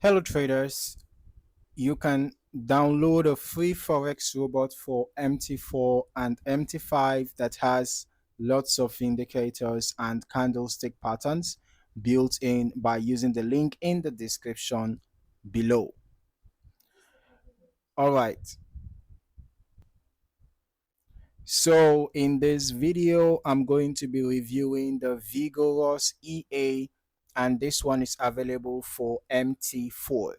Hello traders, you can download a free Forex robot for MT4 and MT5 that has lots of indicators and candlestick patterns built in by using the link in the description below. All right, so in this video, I'm going to be reviewing the Vigorous EA, and this one is available for MT4.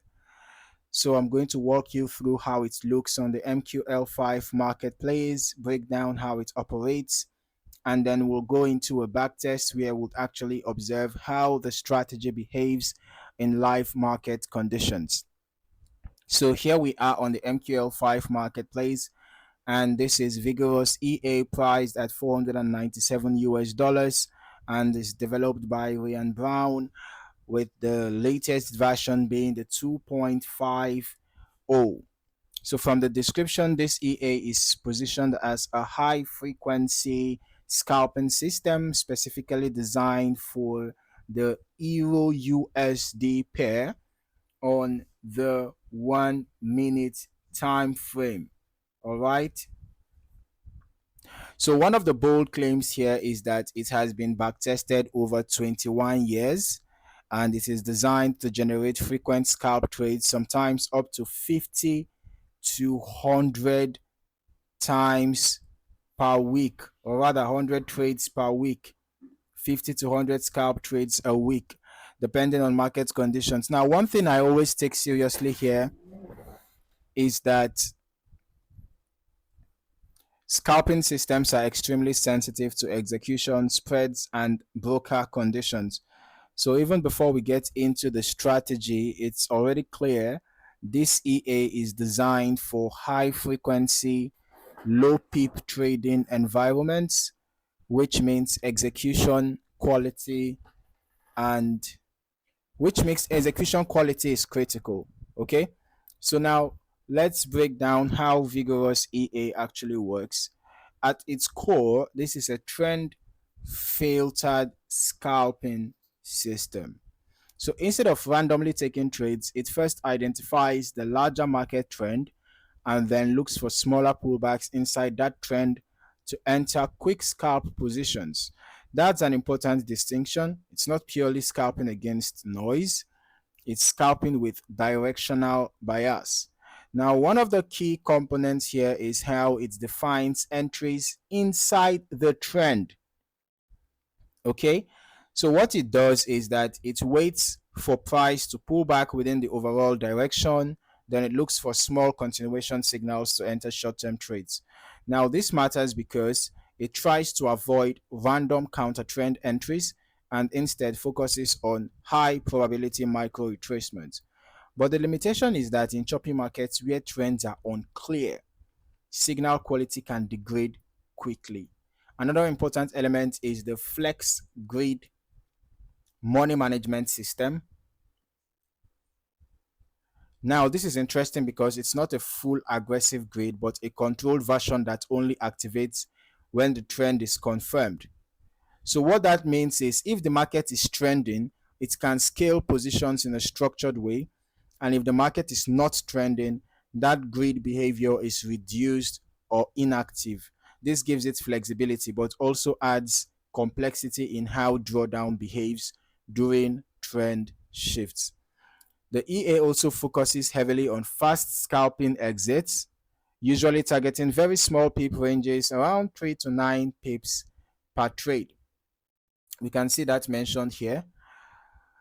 So I'm going to walk you through how it looks on the MQL5 marketplace, break down how it operates, and then we'll go into a backtest where we'll actually observe how the strategy behaves in live market conditions. So here we are on the MQL5 marketplace, and this is Vigorous EA priced at 497 US dollars and is developed by Ryan Brown, with the latest version being the 2.50. So from the description, this EA is positioned as a high frequency scalping system specifically designed for the EURUSD pair on the 1 minute time frame. All right. So one of the bold claims here is that it has been backtested over 21 years, and it is designed to generate frequent scalp trades, sometimes up to 50 to 100 times per week, or rather 100 trades per week, 50 to 100 scalp trades a week, depending on market conditions. Now, one thing I always take seriously here is that scalping systems are extremely sensitive to execution, spreads, and broker conditions. So even before we get into the strategy, it's already clear this EA is designed for high frequency, low peep trading environments, which means execution quality and which makes execution quality is critical. Okay, so now let's break down how Vigorous EA actually works. At its core, this is a trend filtered scalping system. So instead of randomly taking trades, it first identifies the larger market trend and then looks for smaller pullbacks inside that trend to enter quick scalp positions. That's an important distinction. It's not purely scalping against noise, it's scalping with directional bias. Now, one of the key components here is how it defines entries inside the trend. Okay, so what it does is that it waits for price to pull back within the overall direction, then it looks for small continuation signals to enter short-term trades. Now this matters because it tries to avoid random counter trend entries and instead focuses on high probability micro retracements. But the limitation is that in choppy markets where trends are unclear, signal quality can degrade quickly. Another important element is the flex grid money management system. Now, this is interesting because it's not a full aggressive grid, but a controlled version that only activates when the trend is confirmed. So what that means is if the market is trending, it can scale positions in a structured way. And if the market is not trending, that grid behavior is reduced or inactive. This gives it flexibility, but also adds complexity in how drawdown behaves during trend shifts. The EA also focuses heavily on fast scalping exits, usually targeting very small pip ranges around 3 to 9 pips per trade. We can see that mentioned here.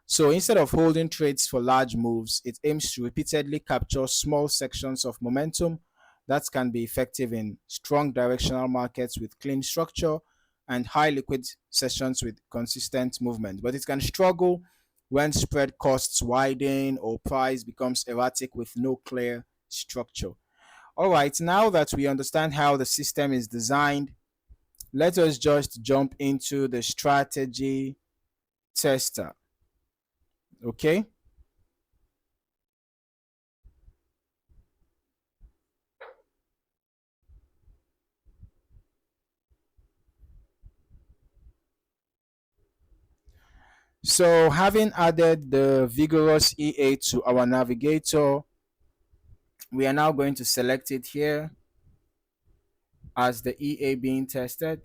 So instead of holding trades for large moves, it aims to repeatedly capture small sections of momentum that can be effective in strong directional markets with clean structure and high liquid sessions with consistent movement. But it can struggle when spread costs widen or price becomes erratic with no clear structure. All right, now that we understand how the system is designed, let us just jump into the strategy tester. Okay. So having added the Vigorous EA to our navigator, we are now going to select it here as the EA being tested.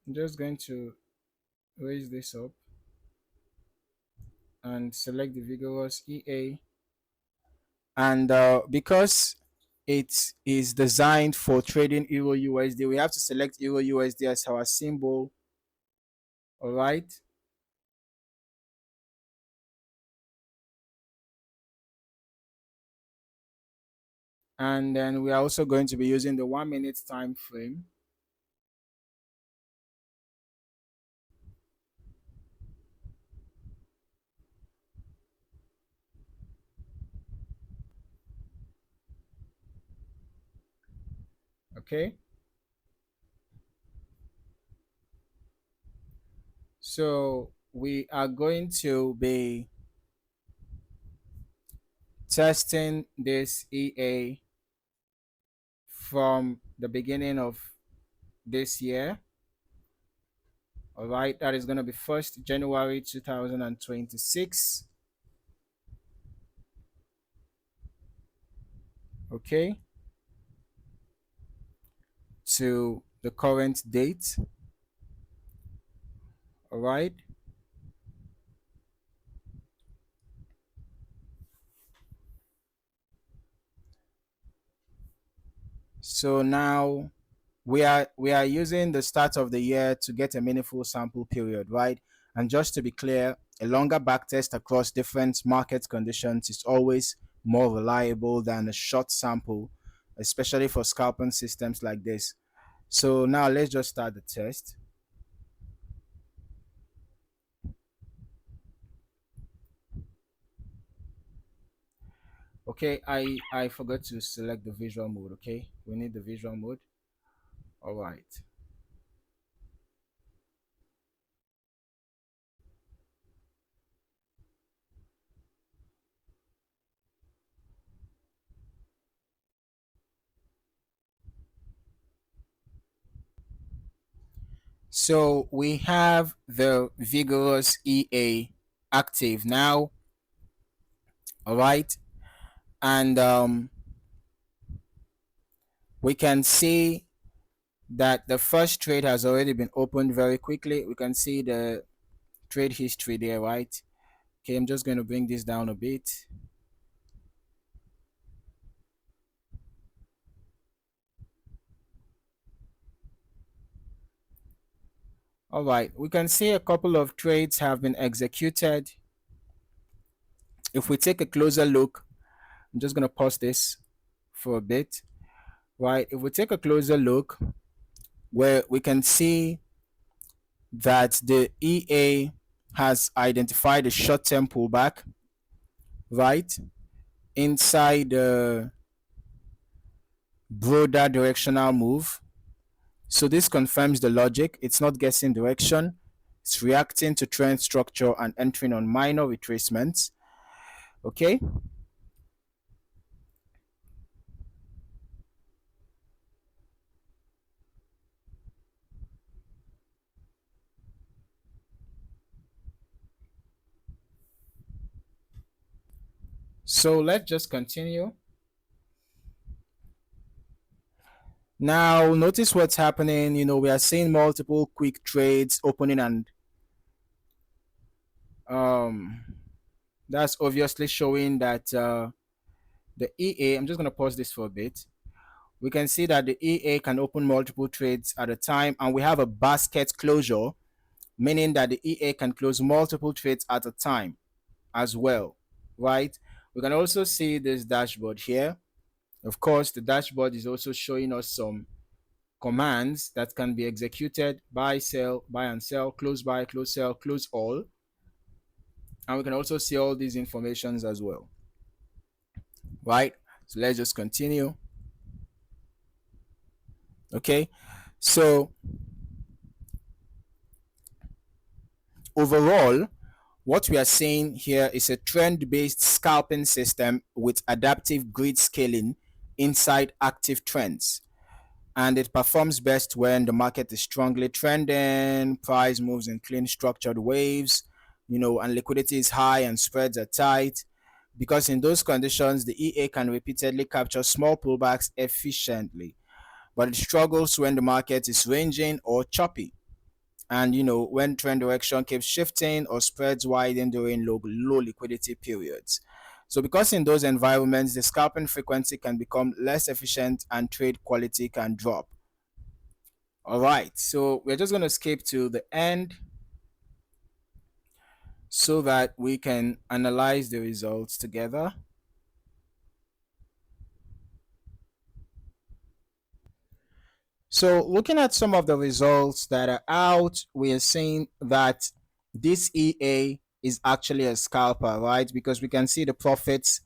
I'm just going to raise this up and select the Vigorous EA. And because it is designed for trading Euro USD, we have to select Euro USD as our symbol. All right. And then we are also going to be using the 1 minute time frame. Okay. So we are going to be testing this EA from the beginning of this year. All right, that is going to be 1st January 2026. Okay, to the current date. All right. So now we are using the start of the year to get a meaningful sample period, right? And just to be clear, a longer backtest across different market conditions is always more reliable than a short sample, especially for scalping systems like this. So now let's just start the test. Okay, I forgot to select the visual mode. Okay, we need the visual mode. All right. So we have the Vigorous EA active now. All right. And we can see that the first trade has already been opened very quickly. We can see the trade history there, right? Okay, I'm just going to bring this down a bit. All right, we can see a couple of trades have been executed. If we take a closer look, I'm just going to pause this for a bit, right? If we take a closer look, where we can see that the EA has identified a short-term pullback, right, inside the broader directional move. So this confirms the logic. It's not guessing direction. It's reacting to trend structure and entering on minor retracements. Okay. So let's just continue. Now notice what's happening. We are seeing multiple quick trades opening, and um that's obviously showing that the EA, I'm just going to pause this for a bit. We can see that the EA can open multiple trades at a time, and we have a basket closure, meaning that the EA can close multiple trades at a time as well, right? We can also see this dashboard here. Of course, the dashboard is also showing us some commands that can be executed: buy, sell, buy and sell, close buy, close sell, close all. And we can also see all these informations as well, right? So let's just continue. Okay, so overall, What we are seeing here is a trend-based scalping system with adaptive grid scaling inside active trends. And it performs best when the market is strongly trending, price moves in clean structured waves, and liquidity is high and spreads are tight. Because in those conditions, the EA can repeatedly capture small pullbacks efficiently, but it struggles when the market is ranging or choppy. And when trend direction keeps shifting or spreads widen during low liquidity periods. So because in those environments the scalping frequency can become less efficient and trade quality can drop. All right, so we're just going to skip to the end so that we can analyze the results together. So looking at some of the results that are out, we are seeing that this EA is actually a scalper, right? Because we can see the profits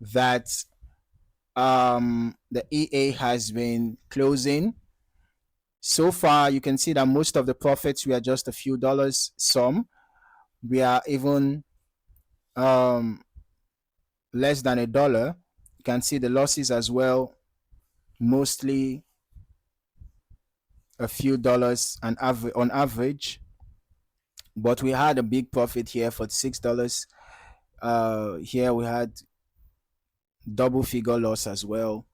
that the EA has been closing. So far, you can see that most of the profits were just a few dollars. Some we are even less than $1. You can see the losses as well, mostly a few dollars on average. But we had a big profit here for $6. Here we had double figure loss as well,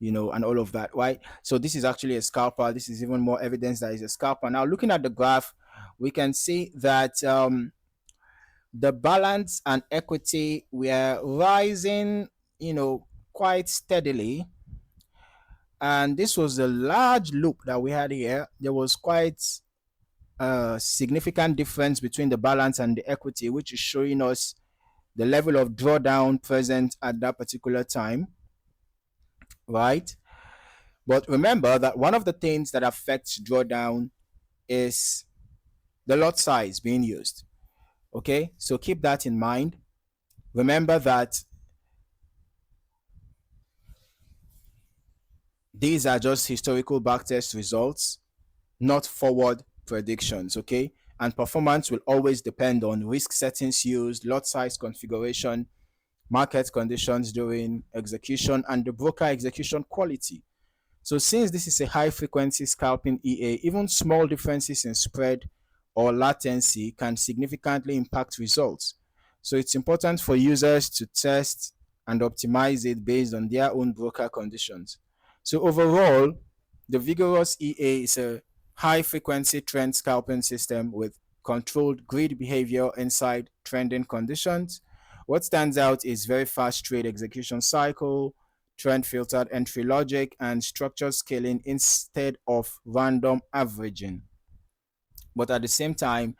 and all of that, right? So this is actually a scalper. This is even more evidence that it's a scalper. Now, looking at the graph, we can see that the balance and equity were rising, quite steadily. And this was a large loop that we had here. There was quite a significant difference between the balance and the equity, which is showing us the level of drawdown present at that particular time, right? But remember that one of the things that affects drawdown is the lot size being used. Okay, so keep that in mind. Remember that these are just historical backtest results, not forward predictions. Okay, and performance will always depend on risk settings used, lot size configuration, market conditions during execution, and the broker execution quality. So since this is a high frequency scalping EA, even small differences in spread or latency can significantly impact results. So it's important for users to test and optimize it based on their own broker conditions. So overall, the Vigorous EA is a high frequency trend scalping system with controlled grid behavior inside trending conditions. What stands out is very fast trade execution cycle, trend filtered entry logic, and structured scaling instead of random averaging. But at the same time,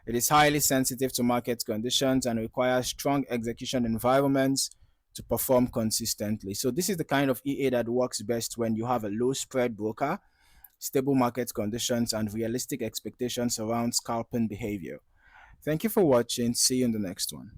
it is highly sensitive to market conditions and requires strong execution environments to perform consistently. So this is the kind of EA that works best when you have a low spread broker, stable market conditions, and realistic expectations around scalping behavior. Thank you for watching. See you in the next one.